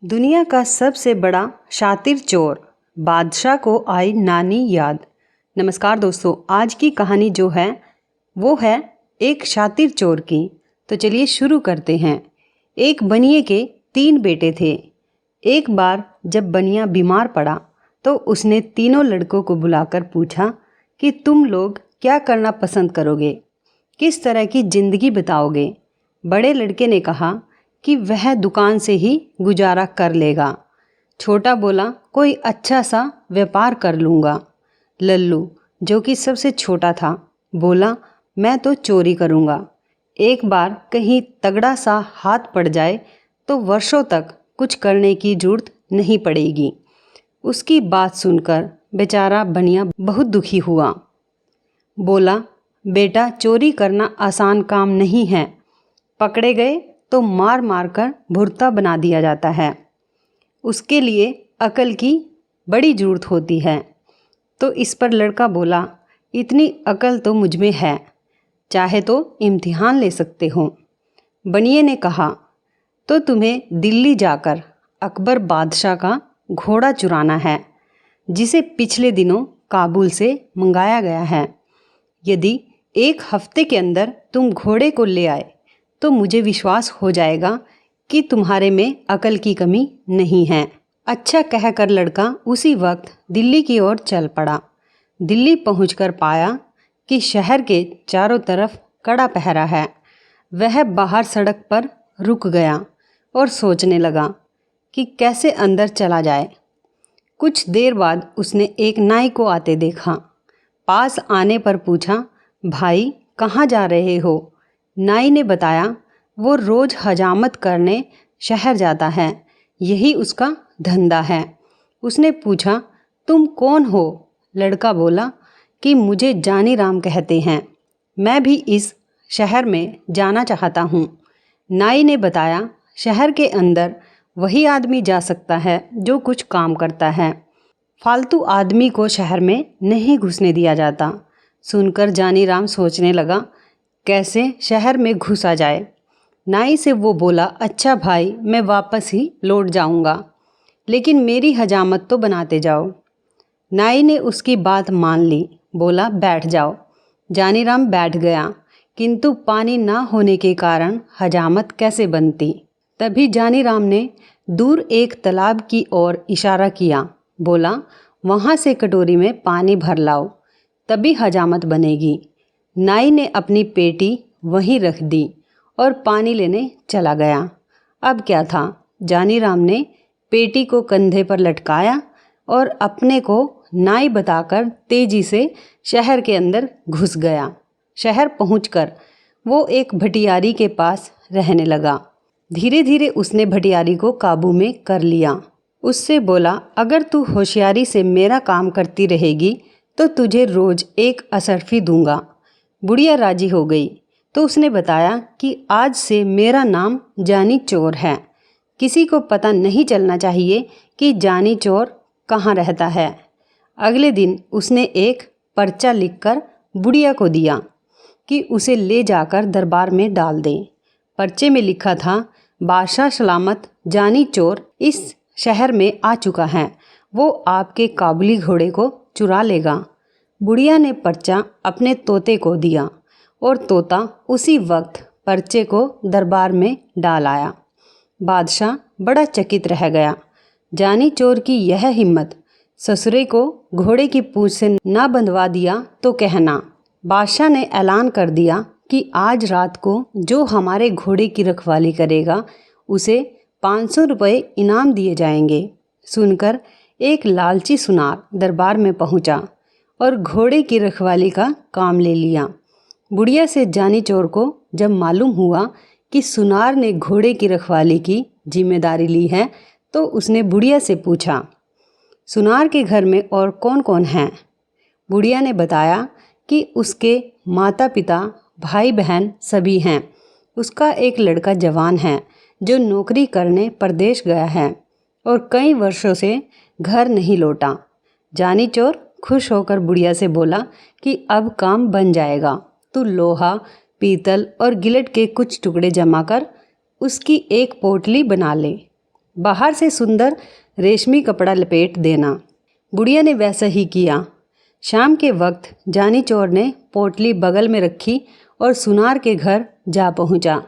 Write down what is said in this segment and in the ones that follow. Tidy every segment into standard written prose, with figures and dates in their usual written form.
दुनिया का सबसे बड़ा शातिर चोर, बादशाह को आई नानी याद। नमस्कार दोस्तों, आज की कहानी जो है वो है एक शातिर चोर की। तो चलिए शुरू करते हैं। एक बनिए के 3 बेटे थे। एक बार जब बनिया बीमार पड़ा तो उसने तीनों लड़कों को बुलाकर पूछा कि तुम लोग क्या करना पसंद करोगे, किस तरह की ज़िंदगी बिताओगे। बड़े लड़के ने कहा कि वह दुकान से ही गुजारा कर लेगा। छोटा बोला कोई अच्छा सा व्यापार कर लूँगा। लल्लू जो कि सबसे छोटा था बोला मैं तो चोरी करूँगा। एक बार कहीं तगड़ा सा हाथ पड़ जाए तो वर्षों तक कुछ करने की जरूरत नहीं पड़ेगी। उसकी बात सुनकर बेचारा बनिया बहुत दुखी हुआ। बोला बेटा, चोरी करना आसान काम नहीं है। पकड़े गए तो मार मार कर भुर्ता बना दिया जाता है। उसके लिए अकल की बड़ी ज़रूरत होती है। तो इस पर लड़का बोला इतनी अकल तो मुझ में है, चाहे तो इम्तिहान ले सकते हो। बनिए ने कहा तो तुम्हें दिल्ली जाकर अकबर बादशाह का घोड़ा चुराना है, जिसे पिछले दिनों काबुल से मंगाया गया है। यदि 1 हफ्ते के अंदर तुम घोड़े को ले आए तो मुझे विश्वास हो जाएगा कि तुम्हारे में अकल की कमी नहीं है। अच्छा कहकर लड़का उसी वक्त दिल्ली की ओर चल पड़ा। दिल्ली पहुंचकर पाया कि शहर के चारों तरफ कड़ा पहरा है। वह बाहर सड़क पर रुक गया और सोचने लगा कि कैसे अंदर चला जाए। कुछ देर बाद उसने एक नाई को आते देखा। पास आने पर पूछा भाई कहाँ जा रहे हो। नाई ने बताया वो रोज़ हजामत करने शहर जाता है, यही उसका धंधा है। उसने पूछा तुम कौन हो। लड़का बोला कि मुझे जानी राम कहते हैं, मैं भी इस शहर में जाना चाहता हूँ। नाई ने बताया शहर के अंदर वही आदमी जा सकता है जो कुछ काम करता है, फालतू आदमी को शहर में नहीं घुसने दिया जाता। सुनकर जानी राम सोचने लगा कैसे शहर में घुसा जाए। नाई से वो बोला अच्छा भाई, मैं वापस ही लौट जाऊंगा, लेकिन मेरी हजामत तो बनाते जाओ। नाई ने उसकी बात मान ली। बोला बैठ जाओ। जानी राम बैठ गया, किंतु पानी ना होने के कारण हजामत कैसे बनती। तभी जानी राम ने दूर एक तालाब की ओर इशारा किया। बोला वहाँ से कटोरी में पानी भर लाओ, तभी हजामत बनेगी। नाई ने अपनी पेटी वहीं रख दी और पानी लेने चला गया। अब क्या था, जानी राम ने पेटी को कंधे पर लटकाया और अपने को नाई बताकर तेजी से शहर के अंदर घुस गया। शहर पहुंचकर वो एक भटियारी के पास रहने लगा। धीरे धीरे उसने भटियारी को काबू में कर लिया। उससे बोला अगर तू होशियारी से मेरा काम करती रहेगी तो तुझे रोज़ एक असरफी दूंगा। बुढ़िया राजी हो गई तो उसने बताया कि आज से मेरा नाम जानी चोर है। किसी को पता नहीं चलना चाहिए कि जानी चोर कहाँ रहता है। अगले दिन उसने एक पर्चा लिखकर बुढ़िया को दिया कि उसे ले जाकर दरबार में डाल दें। पर्चे में लिखा था बादशाह सलामत जानी चोर इस शहर में आ चुका है, वो आपके काबुली घोड़े को चुरा लेगा। बुढ़िया ने पर्चा अपने तोते को दिया और तोता उसी वक्त पर्चे को दरबार में डाल आया। बादशाह बड़ा चकित रह गया। जानी चोर की यह हिम्मत, ससुरे को घोड़े की पूंछ से ना बंधवा दिया तो कहना। बादशाह ने ऐलान कर दिया कि आज रात को जो हमारे घोड़े की रखवाली करेगा उसे 500 रुपये इनाम दिए जाएंगे। सुनकर एक लालची सुनार दरबार में पहुंचा और घोड़े की रखवाली का काम ले लिया। बुढ़िया से जानी चोर को जब मालूम हुआ कि सुनार ने घोड़े की रखवाली की जिम्मेदारी ली है तो उसने बुढ़िया से पूछा सुनार के घर में और कौन कौन हैं। बुढ़िया ने बताया कि उसके माता पिता भाई बहन सभी हैं। उसका एक लड़का जवान है जो नौकरी करने प्रदेश गया है और कई वर्षों से घर नहीं लौटा। जानी चोर खुश होकर बुढ़िया से बोला कि अब काम बन जाएगा, तू लोहा पीतल और गिलट के कुछ टुकड़े जमा कर उसकी एक पोटली बना ले। बाहर से सुंदर रेशमी कपड़ा लपेट देना। बुढ़िया ने वैसा ही किया। शाम के वक्त जानी चोर ने पोटली बगल में रखी और सुनार के घर जा पहुंचा।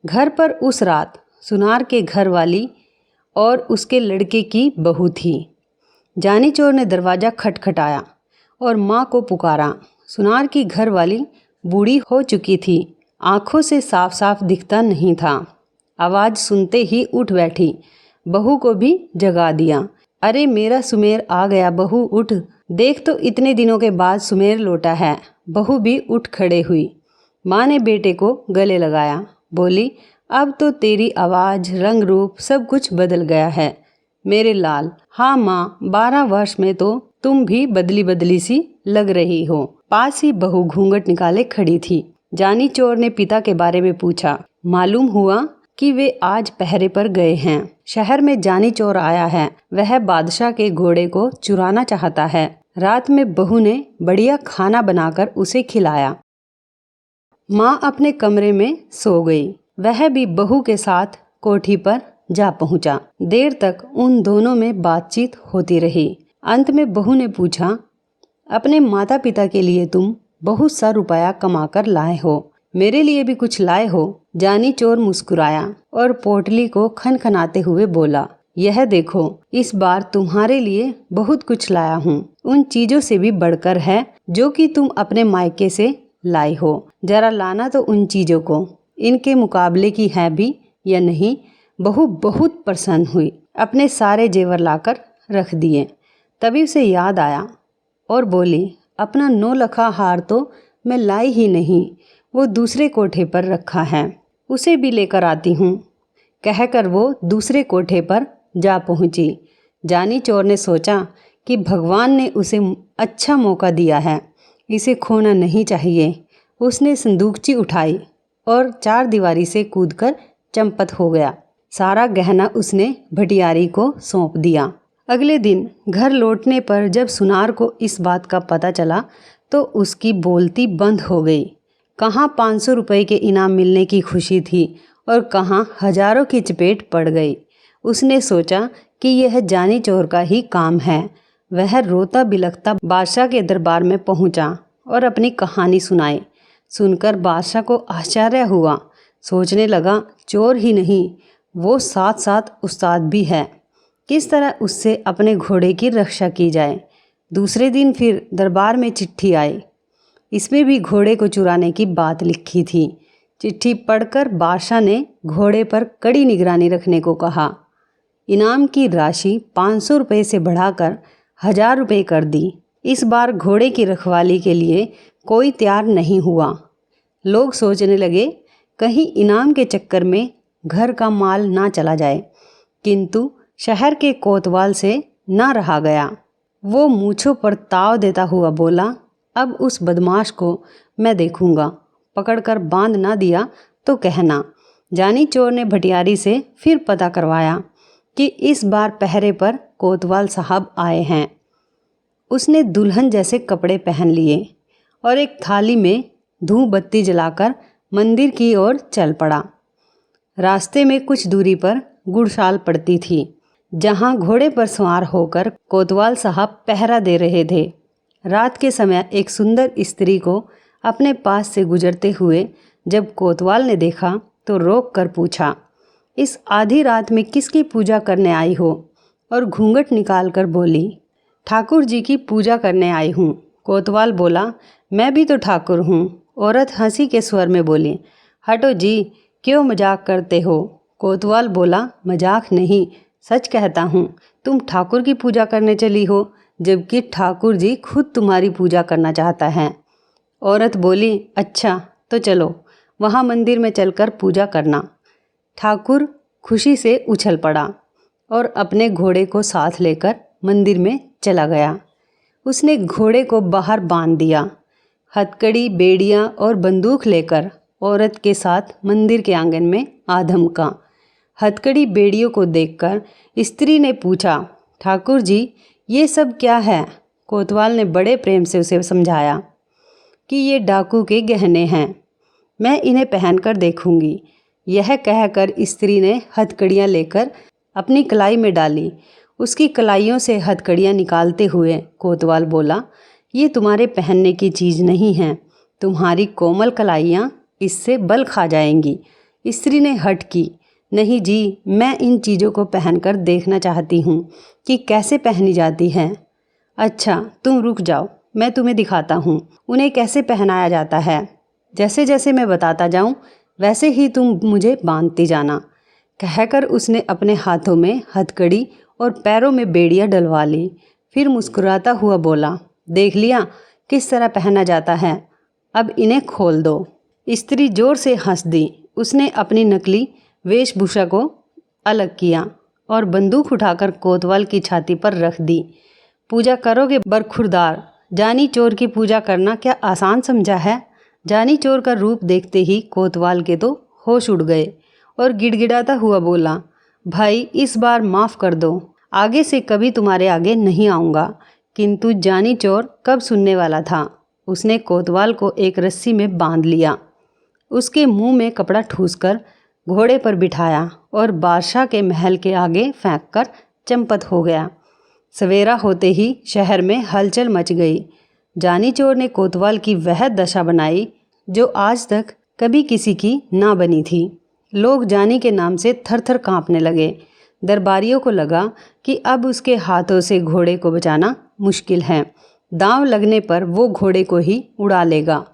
घर पर उस रात सुनार के घर वाली और उसके लड़के की बहू थी। जानी चोर ने दरवाज़ा खटखटाया और माँ को पुकारा। सुनार की घर वाली बूढ़ी हो चुकी थी, आँखों से साफ साफ दिखता नहीं था। आवाज़ सुनते ही उठ बैठी, बहू को भी जगा दिया। अरे मेरा सुमेर आ गया, बहू उठ, देख तो इतने दिनों के बाद सुमेर लौटा है। बहू भी उठ खड़े हुई। माँ ने बेटे को गले लगाया, बोली अब तो तेरी आवाज़, रंग रूप सब कुछ बदल गया है मेरे लाल। हाँ माँ, 12 वर्ष में तो तुम भी बदली बदली सी लग रही हो। पास ही बहू घूंघट निकाले खड़ी थी। जानी चोर ने पिता के बारे में पूछा। मालूम हुआ कि वे आज पहरे पर गए हैं। शहर में जानी चोर आया है, वह बादशाह के घोड़े को चुराना चाहता है। रात में बहू ने बढ़िया खाना बनाकर उसे खिलाया। माँ अपने कमरे में सो गई। वह भी बहू के साथ कोठी पर जा पहुंचा। देर तक उन दोनों में बातचीत होती रही। अंत में बहू ने पूछा, अपने माता पिता के लिए तुम बहुत सा रुपया कमाकर लाए हो, मेरे लिए भी कुछ लाए हो? जानी चोर मुस्कुराया और पोटली को खनखनाते हुए बोला, यह देखो, इस बार तुम्हारे लिए बहुत कुछ लाया हूँ। उन चीजों से भी बढ़कर है जो कि तुम अपने मायके से लाई हो। जरा लाना तो उन चीजों को, इनके मुकाबले की है भी या नहीं। बहू बहुत प्रसन्न हुई, अपने सारे जेवर लाकर रख दिए। तभी उसे याद आया और बोली, अपना 9 लखा हार तो मैं लाई ही नहीं, वो दूसरे कोठे पर रखा है, उसे भी लेकर आती हूँ। कहकर वो दूसरे कोठे पर जा पहुँची। जानी चोर ने सोचा कि भगवान ने उसे अच्छा मौका दिया है, इसे खोना नहीं चाहिए। उसने संदूकची उठाई और 4 दीवारी से कूदकर चंपत हो गया। सारा गहना उसने भटियारी को सौंप दिया। अगले दिन घर लौटने पर जब सुनार को इस बात का पता चला तो उसकी बोलती बंद हो गई। कहाँ 500 रुपये के इनाम मिलने की खुशी थी और कहाँ हजारों की चपेट पड़ गई। उसने सोचा कि यह जानी चोर का ही काम है। वह रोता बिलखता बादशाह के दरबार में पहुंचा और अपनी कहानी सुनाई। सुनकर बादशाह को आश्चर्य हुआ। सोचने लगा, चोर ही नहीं, वो साथ साथ उस्ताद भी है। किस तरह उससे अपने घोड़े की रक्षा की जाए। दूसरे दिन फिर दरबार में चिट्ठी आई। इसमें भी घोड़े को चुराने की बात लिखी थी। चिट्ठी पढ़कर बादशाह ने घोड़े पर कड़ी निगरानी रखने को कहा। इनाम की राशि 500 रुपये से बढ़ाकर 1000 रुपये कर दी। इस बार घोड़े की रखवाली के लिए कोई तैयार नहीं हुआ। लोग सोचने लगे कहीं इनाम के चक्कर में घर का माल ना चला जाए, किंतु शहर के कोतवाल से ना रहा गया। वो मूँछों पर ताव देता हुआ बोला, अब उस बदमाश को मैं देखूंगा, पकड़कर बांध ना दिया तो कहना। जानी चोर ने भटियारी से फिर पता करवाया कि इस बार पहरे पर कोतवाल साहब आए हैं। उसने दुल्हन जैसे कपड़े पहन लिए और एक थाली में धूप बत्ती जलाकर मंदिर की ओर चल पड़ा। रास्ते में कुछ दूरी पर गुड़शाल पड़ती थी, जहां घोड़े पर सवार होकर कोतवाल साहब पहरा दे रहे थे। रात के समय एक सुंदर स्त्री को अपने पास से गुजरते हुए जब कोतवाल ने देखा तो रोक कर पूछा, इस आधी रात में किसकी पूजा करने आई हो? और घूंघट निकाल कर बोली, ठाकुर जी की पूजा करने आई हूँ। कोतवाल बोला, मैं भी तो ठाकुर हूँ। औरत हंसी के स्वर में बोली, हटो जी, क्यों मजाक करते हो? कोतवाल बोला, मजाक नहीं, सच कहता हूँ। तुम ठाकुर की पूजा करने चली हो, जबकि ठाकुर जी खुद तुम्हारी पूजा करना चाहता है। औरत बोली, अच्छा तो चलो, वहाँ मंदिर में चलकर पूजा करना। ठाकुर खुशी से उछल पड़ा और अपने घोड़े को साथ लेकर मंदिर में चला गया। उसने घोड़े को बाहर बांध दिया। हथकड़ी, बेड़ियाँ और बंदूक लेकर औरत के साथ मंदिर के आंगन में आ धमका। हथकड़ी बेड़ियों को देखकर स्त्री ने पूछा, ठाकुर जी ये सब क्या है? कोतवाल ने बड़े प्रेम से उसे समझाया कि ये डाकू के गहने हैं, मैं इन्हें पहनकर देखूंगी। यह कहकर स्त्री ने हथकड़ियाँ लेकर अपनी कलाई में डाली। उसकी कलाइयों से हथकड़ियाँ निकालते हुए कोतवाल बोला, ये तुम्हारे पहनने की चीज़ नहीं है, तुम्हारी कोमल कलाइयाँ इससे बल खा जाएंगी। स्त्री ने हट की, नहीं जी, मैं इन चीज़ों को पहनकर देखना चाहती हूँ कि कैसे पहनी जाती हैं। अच्छा, तुम रुक जाओ, मैं तुम्हें दिखाता हूँ उन्हें कैसे पहनाया जाता है। जैसे जैसे मैं बताता जाऊँ वैसे ही तुम मुझे बांधती जाना। कहकर उसने अपने हाथों में हथकड़ी और पैरों में बेड़ियाँ डलवा ली। फिर मुस्कुराता हुआ बोला, देख लिया किस तरह पहना जाता है, अब इन्हें खोल दो। स्त्री जोर से हंस दी। उसने अपनी नकली वेशभूषा को अलग किया और बंदूक उठाकर कोतवाल की छाती पर रख दी। पूजा करोगे बरखुरदार? जानी चोर की पूजा करना क्या आसान समझा है? जानी चोर का रूप देखते ही कोतवाल के तो होश उड़ गए और गिड़गिड़ाता हुआ बोला, भाई इस बार माफ़ कर दो, आगे से कभी तुम्हारे आगे नहीं आऊँगा। किंतु जानी चोर कब सुनने वाला था। उसने कोतवाल को एक रस्सी में बांध लिया, उसके मुंह में कपड़ा ठूसकर घोड़े पर बिठाया और बादशाह के महल के आगे फेंककर चंपत हो गया। सवेरा होते ही शहर में हलचल मच गई। जानी चोर ने कोतवाल की वह दशा बनाई जो आज तक कभी किसी की ना बनी थी। लोग जानी के नाम से थर थर काँपने लगे। दरबारियों को लगा कि अब उसके हाथों से घोड़े को बचाना मुश्किल है, दांव लगने पर वो घोड़े को ही उड़ा लेगा।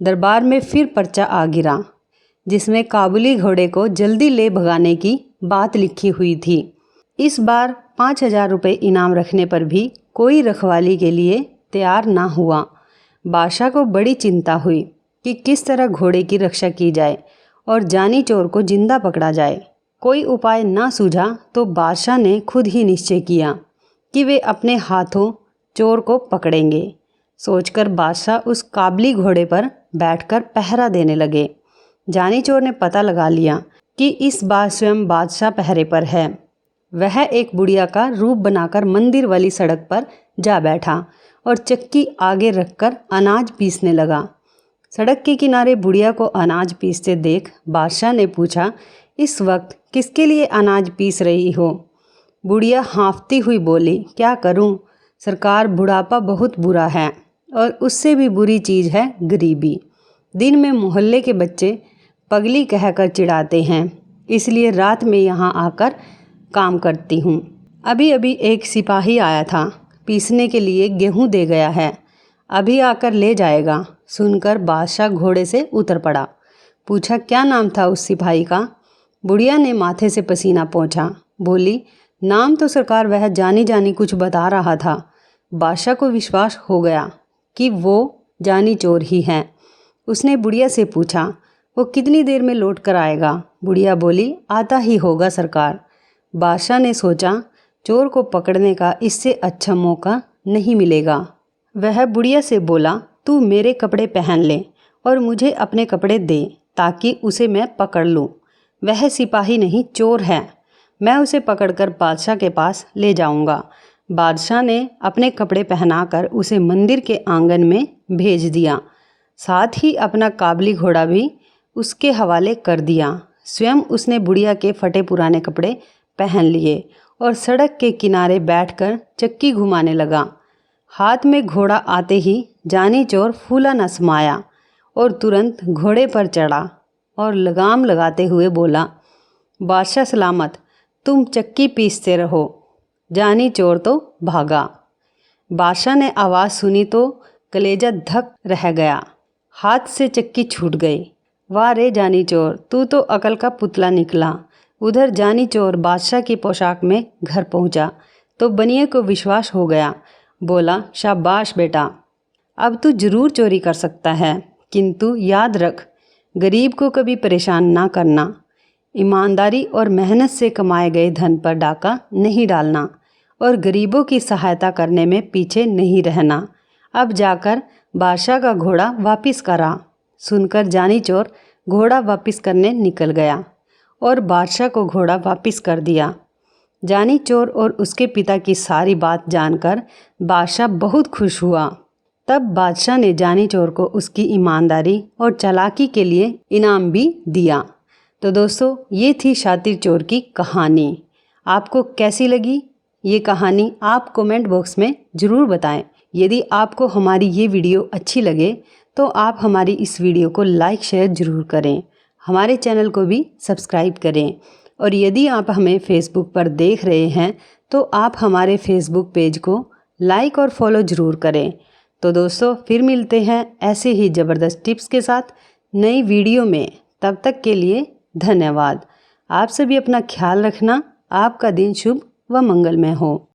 दरबार में फिर पर्चा आ गिरा जिसमें काबुली घोड़े को जल्दी ले भगाने की बात लिखी हुई थी। इस बार 5,000 रुपये इनाम रखने पर भी कोई रखवाली के लिए तैयार ना हुआ। बादशाह को बड़ी चिंता हुई कि किस तरह घोड़े की रक्षा की जाए और जानी चोर को जिंदा पकड़ा जाए। कोई उपाय ना सूझा तो बादशाह ने खुद ही निश्चय किया कि वे अपने हाथों चोर को पकड़ेंगे। सोचकर बादशाह उस काबली घोड़े पर बैठकर पहरा देने लगे। जानी चोर ने पता लगा लिया कि इस बार स्वयं बादशाह पहरे पर है। वह एक बुढ़िया का रूप बनाकर मंदिर वाली सड़क पर जा बैठा और चक्की आगे रखकर अनाज पीसने लगा। सड़क के किनारे बुढ़िया को अनाज पीसते देख बादशाह ने पूछा, इस वक्त किसके लिए अनाज पीस रही हो? बुढ़िया हाँफती हुई बोली, क्या करूं सरकार, बुढ़ापा बहुत बुरा है और उससे भी बुरी चीज़ है गरीबी। दिन में मोहल्ले के बच्चे पगली कहकर चिढ़ाते हैं, इसलिए रात में यहाँ आकर काम करती हूँ। अभी अभी एक सिपाही आया था, पीसने के लिए गेहूँ दे गया है, अभी आकर ले जाएगा। सुनकर बादशाह घोड़े से उतर पड़ा। पूछा, क्या नाम था उस सिपाही का? बुढ़िया ने माथे से पसीना पोंछा, बोली, नाम तो सरकार वह जानी जानी कुछ बता रहा था। बादशाह को विश्वास हो गया कि वो जानी चोर ही है। उसने बुढ़िया से पूछा, वो कितनी देर में लौट कर आएगा? बुढ़िया बोली, आता ही होगा सरकार। बादशाह ने सोचा, चोर को पकड़ने का इससे अच्छा मौका नहीं मिलेगा। वह बुढ़िया से बोला, तू मेरे कपड़े पहन ले और मुझे अपने कपड़े दे ताकि उसे मैं पकड़ लूँ। वह सिपाही नहीं, चोर है, मैं उसे पकड़कर बादशाह के पास ले जाऊंगा। बादशाह ने अपने कपड़े पहनाकर उसे मंदिर के आंगन में भेज दिया, साथ ही अपना काबली घोड़ा भी उसके हवाले कर दिया। स्वयं उसने बुढ़िया के फटे पुराने कपड़े पहन लिए और सड़क के किनारे बैठकर चक्की घुमाने लगा। हाथ में घोड़ा आते ही जानी चोर फूला न समाया और तुरंत घोड़े पर चढ़ा और लगाम लगाते हुए बोला, बादशाह सलामत, तुम चक्की पीसते रहो। जानी चोर तो भागा। बादशाह ने आवाज़ सुनी तो कलेजा धक रह गया, हाथ से चक्की छूट गई। वाह रे जानी चोर, तू तो अकल का पुतला निकला। उधर जानी चोर बादशाह की पोशाक में घर पहुंचा तो बनिए को विश्वास हो गया। बोला, शाबाश बेटा, अब तू जरूर चोरी कर सकता है, किंतु याद रख, गरीब को कभी परेशान ना करना। ईमानदारी और मेहनत से कमाए गए धन पर डाका नहीं डालना और गरीबों की सहायता करने में पीछे नहीं रहना। अब जाकर बादशाह का घोड़ा वापस करा। सुनकर जानी चोर घोड़ा वापस करने निकल गया और बादशाह को घोड़ा वापस कर दिया। जानी चोर और उसके पिता की सारी बात जानकर बादशाह बहुत खुश हुआ। तब बादशाह ने जानी चोर को उसकी ईमानदारी और चालाकी के लिए इनाम भी दिया। तो दोस्तों, ये थी शातिर चोर की कहानी। आपको कैसी लगी ये कहानी आप कमेंट बॉक्स में ज़रूर बताएं। यदि आपको हमारी ये वीडियो अच्छी लगे तो आप हमारी इस वीडियो को लाइक शेयर ज़रूर करें, हमारे चैनल को भी सब्सक्राइब करें। और यदि आप हमें फेसबुक पर देख रहे हैं तो आप हमारे फेसबुक पेज को लाइक और फॉलो ज़रूर करें। तो दोस्तों फिर मिलते हैं ऐसे ही ज़बरदस्त टिप्स के साथ नई वीडियो में। तब तक के लिए धन्यवाद। आप सभी अपना ख्याल रखना। आपका दिन शुभ व मंगलमय हो।